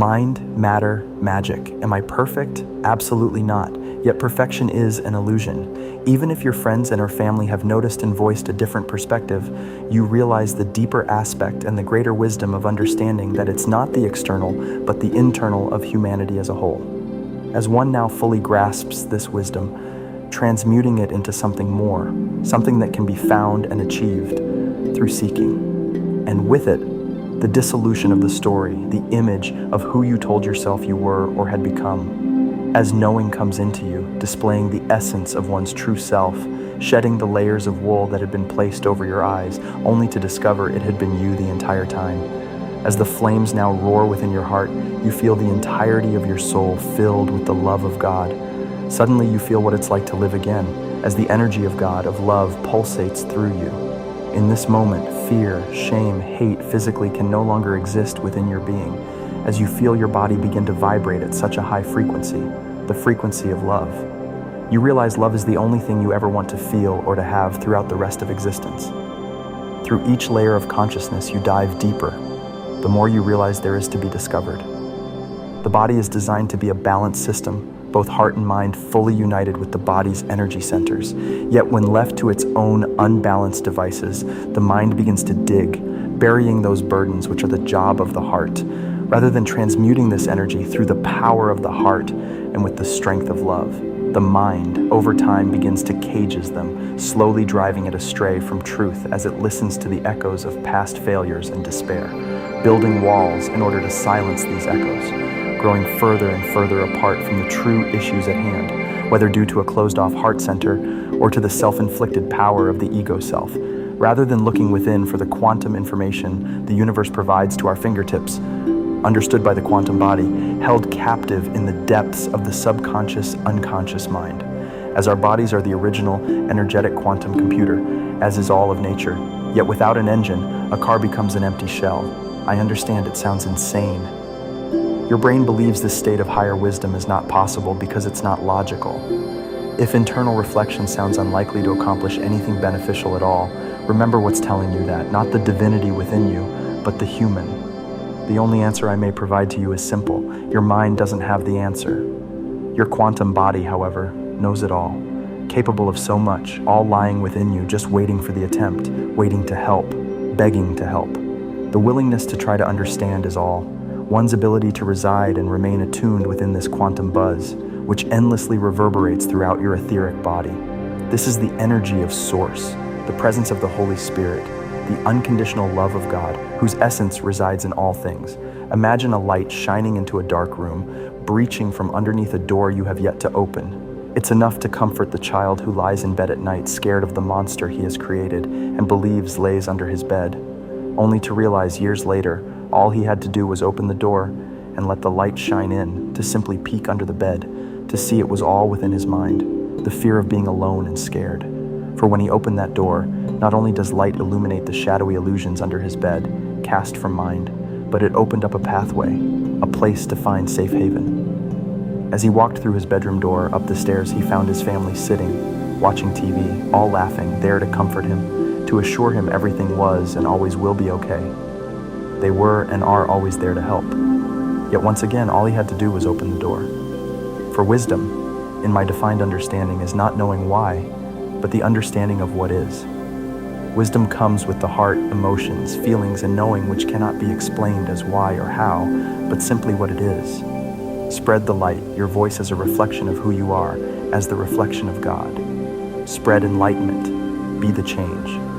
Mind, matter, magic. Am I perfect? Absolutely not. Yet perfection is an illusion. Even if your friends and our family have noticed and voiced a different perspective, you realize the deeper aspect and the greater wisdom of understanding that it's not the external, but the internal of humanity as a whole. As one now fully grasps this wisdom, transmuting it into something more, something that can be found and achieved through seeking. And with it, the dissolution of the story, the image of who you told yourself you were or had become. As knowing comes into you, displaying the essence of one's true self, shedding the layers of wool that had been placed over your eyes, only to discover it had been you the entire time. As the flames now roar within your heart, you feel the entirety of your soul filled with the love of God. Suddenly you feel what it's like to live again, as the energy of God, of love, pulsates through you. In this moment, fear, shame, hate physically can no longer exist within your being, as you feel your body begin to vibrate at such a high frequency, the frequency of love. You realize love is the only thing you ever want to feel or to have throughout the rest of existence. Through each layer of consciousness, you dive deeper, the more you realize there is to be discovered. The body is designed to be a balanced system, both heart and mind fully united with the body's energy centers. Yet when left to its own unbalanced devices, the mind begins to dig, burying those burdens which are the job of the heart, rather than transmuting this energy through the power of the heart and with the strength of love. The mind, over time, begins to cages them, slowly driving it astray from truth as it listens to the echoes of past failures and despair, building walls in order to silence these echoes, growing further and further apart from the true issues at hand, whether due to a closed-off heart center or to the self-inflicted power of the ego self. Rather than looking within for the quantum information the universe provides to our fingertips, understood by the quantum body, held captive in the depths of the subconscious, unconscious mind. As our bodies are the original energetic quantum computer, as is all of nature, yet without an engine, a car becomes an empty shell. I understand it sounds insane. Your brain believes this state of higher wisdom is not possible because it's not logical. If internal reflection sounds unlikely to accomplish anything beneficial at all, remember what's telling you that, not the divinity within you, but the human. The only answer I may provide to you is simple. Your mind doesn't have the answer. Your quantum body, however, knows it all, capable of so much, all lying within you, just waiting for the attempt, waiting to help, begging to help. The willingness to try to understand is all. One's ability to reside and remain attuned within this quantum buzz, which endlessly reverberates throughout your etheric body. This is the energy of Source, the presence of the Holy Spirit, the unconditional love of God, whose essence resides in all things. Imagine a light shining into a dark room, breaching from underneath a door you have yet to open. It's enough to comfort the child who lies in bed at night, scared of the monster he has created and believes lays under his bed, only to realize years later, all he had to do was open the door and let the light shine in, to simply peek under the bed, to see it was all within his mind, the fear of being alone and scared. For when he opened that door, not only does light illuminate the shadowy illusions under his bed, cast from mind, but it opened up a pathway, a place to find safe haven. As he walked through his bedroom door, up the stairs, he found his family sitting, watching TV, all laughing, there to comfort him, to assure him everything was and always will be okay. They were and are always there to help. Yet once again, all he had to do was open the door. For wisdom, in my defined understanding, is not knowing why, but the understanding of what is. Wisdom comes with the heart, emotions, feelings, and knowing which cannot be explained as why or how, but simply what it is. Spread the light, your voice as a reflection of who you are, as the reflection of God. Spread enlightenment, be the change.